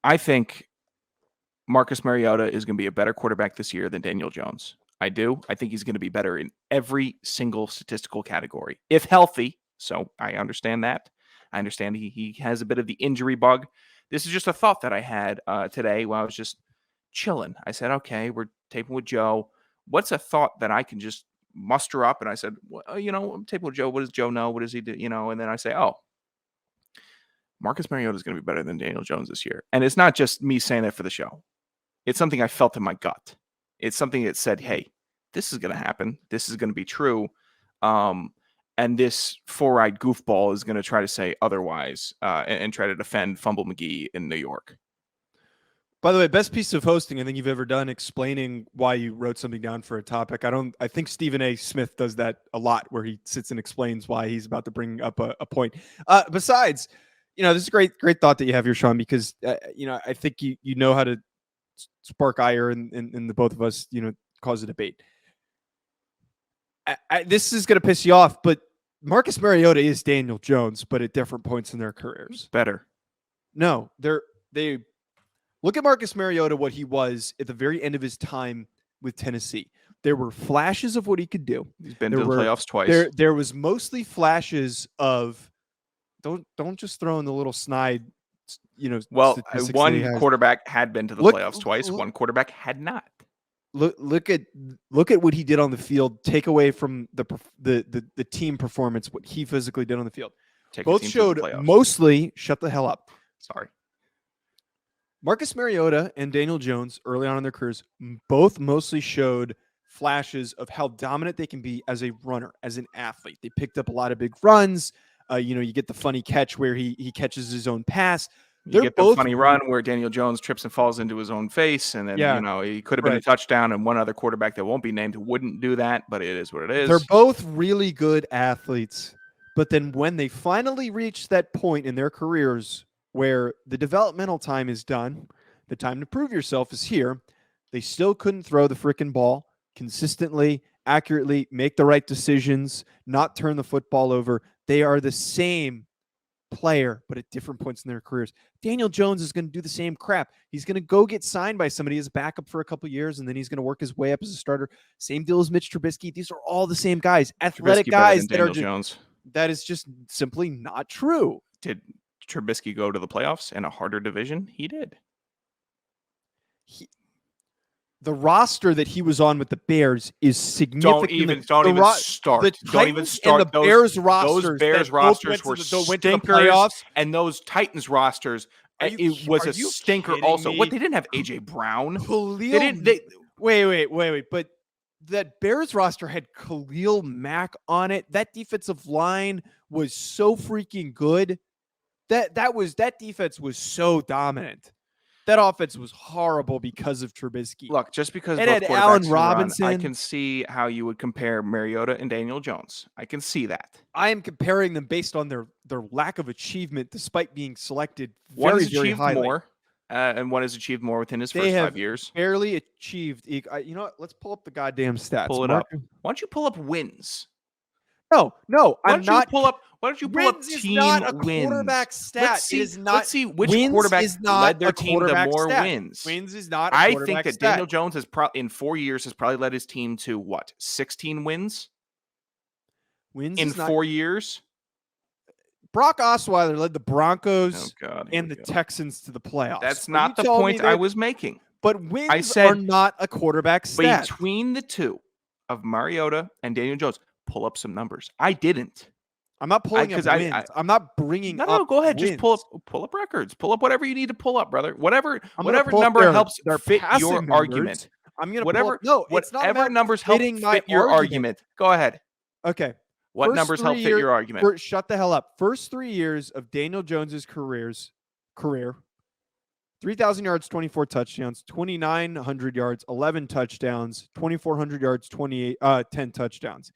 I think Marcus Mariota is going to be a better quarterback this year than Daniel Jones. I do. I think he's going to be better in every single statistical category, if healthy. So I understand that. I understand he has a bit of the injury bug. This is just a thought that I had today while I was just chilling. I said, okay, we're taping with Joe. What's a thought that I can just muster up? And I said, well, I'm taping with Joe. What does Joe know? What does he do? And then I say, oh, Marcus Mariota is going to be better than Daniel Jones this year. And it's not just me saying that for the show. It's something I felt in my gut. It's something that said, hey, this is going to happen. This is going to be true. And this four-eyed goofball is going to try to say otherwise and try to defend Fumble McGee in New York. By the way, best piece of hosting I think you've ever done, explaining why you wrote something down for a topic. I think Stephen A. Smith does that a lot, where he sits and explains why he's about to bring up a point. Besides, this is a great thought that you have here, Sean, because I think you know how to spark ire in the both of us, cause a debate. This is going to piss you off, but Marcus Mariota is Daniel Jones, but at different points in their careers. Better. No, they look at Marcus Mariota, what he was at the very end of his time with Tennessee. There were flashes of what he could do. He's been to the playoffs twice. There was mostly flashes of don't just throw in the little snide. Well, one quarterback had been to the playoffs twice. One quarterback had not. Look at what he did on the field. Take away from the team performance, what he physically did on the field. Both showed mostly. Shut the hell up. Sorry. Marcus Mariota and Daniel Jones early on in their careers both mostly showed flashes of how dominant they can be as a runner, as an athlete. They picked up a lot of big runs. You get the funny catch where he catches his own pass. You get the funny run where Daniel Jones trips and falls into his own face, and then he could have been a touchdown, and one other quarterback that won't be named wouldn't do that, but it is what it is. They're both really good athletes, but then when they finally reach that point in their careers where the developmental time is done, the time to prove yourself is here, they still couldn't throw the freaking ball consistently, accurately, make the right decisions, not turn the football over. They are the same player, but at different points in their careers. Daniel Jones is going to do the same crap. He's going to go get signed by somebody as a backup for a couple years, and then he's going to work his way up as a starter. Same deal as Mitch Trubisky. These are all the same guys, athletic guys that are Jones. That is just simply not true. Did Trubisky go to the playoffs in a harder division? He did. The roster that he was on with the Bears is significant. Don't even start. The Bears rosters. Those Bears rosters were stinkers, and those Titans rosters, it was a stinker also. Me? What, they didn't have A.J. Brown? Wait. But that Bears roster had Khalil Mack on it. That defensive line was so freaking good. That defense was so dominant. That offense was horrible because of Trubisky. Look, just because it had Allen Robinson, I can see how you would compare Mariota and Daniel Jones. I can see that. I am comparing them based on their lack of achievement, despite being selected very, very highly. More, and one has achieved more within his first 5 years. Barely achieved. You know what? Let's pull up the goddamn stats. Pull it up. Why don't you pull up wins? No, I'm not. Why don't you pull up team wins? Quarterback stat. Let's see which quarterback led their team to more wins. Wins is not a quarterback I think that Daniel Jones has in 4 years has probably led his team to what? 16 wins? Wins in 4 years? Brock Osweiler led the Broncos and the Texans to the playoffs. That's not the point I was making. But wins are not a quarterback stat. Between the two of Mariota and Daniel Jones, pull up some numbers. I didn't. I'm not pulling up wins. I'm not bringing up. No, go ahead. Wins. Just pull up records. Pull up whatever you need to pull up, brother. Whatever number helps fit your argument. I'm gonna whatever. No, it's whatever not numbers help fit your argument. Go ahead. Okay. What numbers help fit your argument? Shut the hell up. First 3 years of Daniel Jones's career, 3,000 yards, 24 touchdowns, 2,900 yards, 11 touchdowns, 2,400 yards, 10 touchdowns.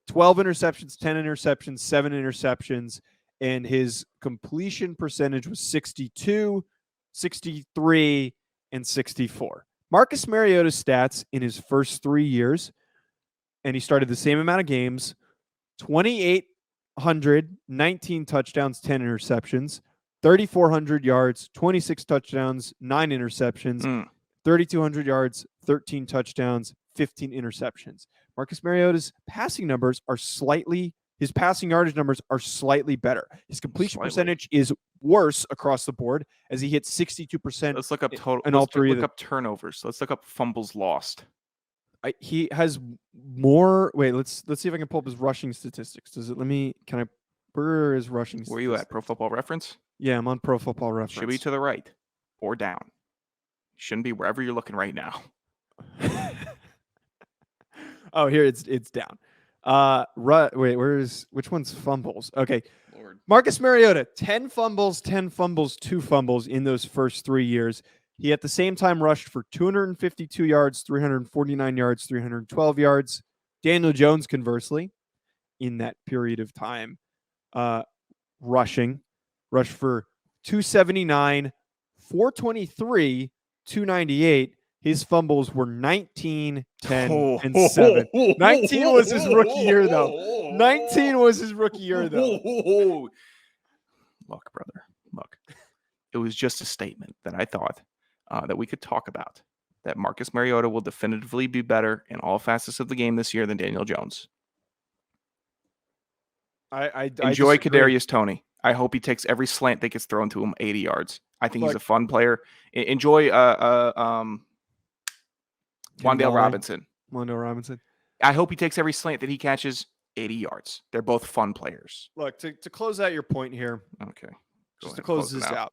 12 interceptions, 10 interceptions, 7 interceptions, and his completion percentage was 62, 63, and 64. Marcus Mariota's stats in his first 3 years, and he started the same amount of games, 2,800, 19 touchdowns, 10 interceptions, 3,400 yards, 26 touchdowns, 9 interceptions, 3,200 yards, 13 touchdowns, 15 interceptions. Marcus Mariota's passing numbers are his passing yardage numbers are slightly better. His completion percentage is worse across the board as he hits 62%. Let's look up total. In all three. Look up turnovers. Let's look up fumbles lost. He has more. Wait, let's see if I can pull up his rushing statistics. Can I? Where is rushing? Where are you at? Pro Football Reference? Yeah, I'm on Pro Football Reference. Should be to the right or down. Shouldn't be wherever you're looking right now. Oh, here it's down. Which one's fumbles? Okay. Lord. Marcus Mariota, 10 fumbles, 2 fumbles in those first 3 years. He at the same time rushed for 252 yards, 349 yards, 312 yards. Daniel Jones, conversely, in that period of time, rushed for 279, 423, 298. His fumbles were 19, 10, and 7. 19 was his rookie year, though. 19 was his rookie year, though. Look, brother, look. It was just a statement that I thought that we could talk about, that Marcus Mariota will definitively be better in all facets of the game this year than Daniel Jones. I enjoy disagree. Kadarius Toney. I hope he takes every slant that gets thrown to him 80 yards. I think he's a fun player. Enjoy Wan'Dale Robinson. Wan'Dale Robinson. I hope he takes every slant that he catches 80 yards. They're both fun players. Look, to close out your point here. Okay. Just to close this out.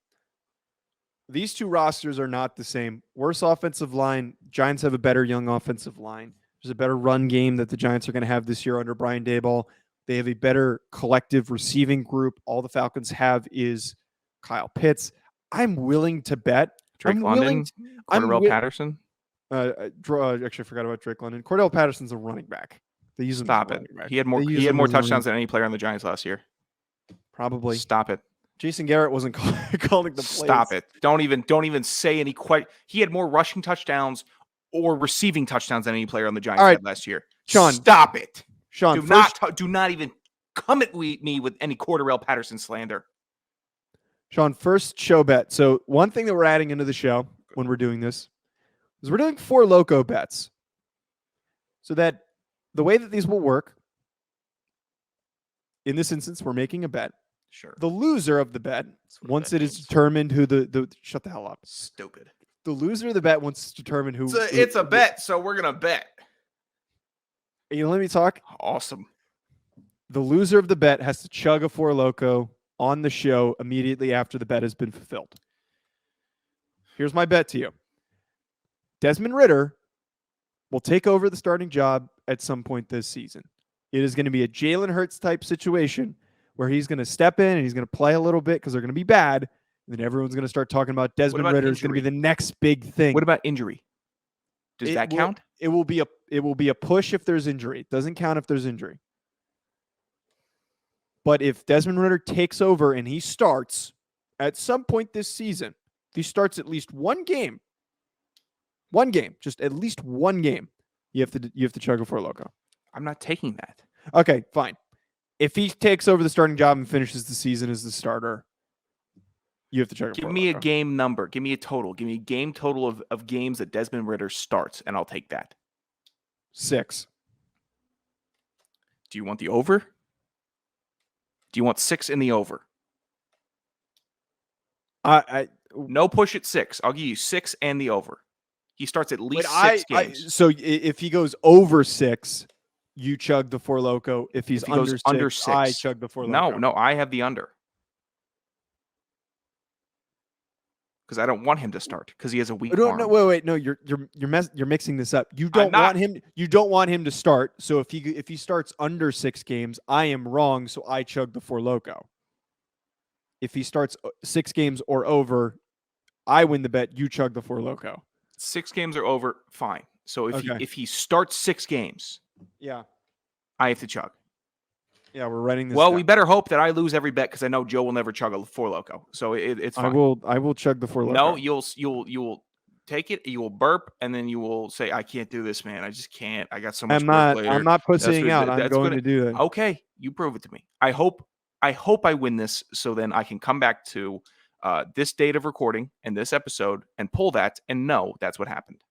These two rosters are not the same. Worse offensive line. Giants have a better young offensive line. There's a better run game that the Giants are going to have this year under Brian Daboll. They have a better collective receiving group. All the Falcons have is Kyle Pitts. I'm willing to bet. Drake London, Cordell Patterson. Actually, I forgot about Drake London. Cordell Patterson's a running back. They use him. Stop it. He had more touchdowns than any player on the Giants last year. Probably. Stop it. Jason Garrett wasn't calling the plays. Stop it. Don't even say any He had more rushing touchdowns or receiving touchdowns than any player on the Giants had last year. Sean, stop it. Sean, do not even come at me with any Cordell Patterson slander. Sean, first show bet. So one thing that we're adding into the show when we're doing this is we're doing 4 loco bets. So that the way that these will work, in this instance, we're making a bet. Sure. The loser of the bet, once it is determined who the shut the hell up. Stupid. The loser of the bet once it's determined who. It's a bet, so we're gonna bet. You let me talk. Awesome. The loser of the bet has to chug a 4 loco on the show immediately after the bet has been fulfilled. Here's my bet to you. Desmond Ridder will take over the starting job at some point this season. It is going to be a Jalen Hurts type situation where he's going to step in and he's going to play a little bit because they're going to be bad. And then everyone's going to start talking about Desmond Ridder is going to be the next big thing. What about injury? Does that count? It will be a push if there's injury. It doesn't count if there's injury. But if Desmond Ridder takes over and he starts at some point this season, if he starts at least one game, just at least one game, you have to chug a 4 loco. I'm not taking that. Okay, fine. If he takes over the starting job and finishes the season as the starter, you have to chug a 4 loco. Give me a game number. Give me a total. Give me a game total of games that Desmond Ridder starts, and I'll take that. 6. Do you want the over? Do you want 6 in the over? No push at 6. I'll give you 6 and the over. He starts at least 6 games. So if he goes over 6, you chug the 4 loco. If he goes under 6, I chug the 4 loco. No, I have the under. Because I don't want him to start because he has a weak arm. No, wait. No, you're mixing this up. You don't want him. You don't want him to start. So if he starts under 6 games, I am wrong. So I chug the 4 loco. If he starts 6 games or over, I win the bet. You chug the 4 loco. 6 games or over, fine. So if he starts 6 games, yeah, I have to chug. Yeah, we're writing this. Well, down. we better hope that I lose every bet because I know Joe will never chug a 4 loco. So it's fine. I will chug the 4 loco. No, you'll take it. You will burp, and then you will say, "I can't do this, man. I just can't. I got so much." I'm not pussying out. I'm going to do that. Okay, you prove it to me. I hope I win this, so then I can come back to this date of recording and this episode and pull that and know that's what happened.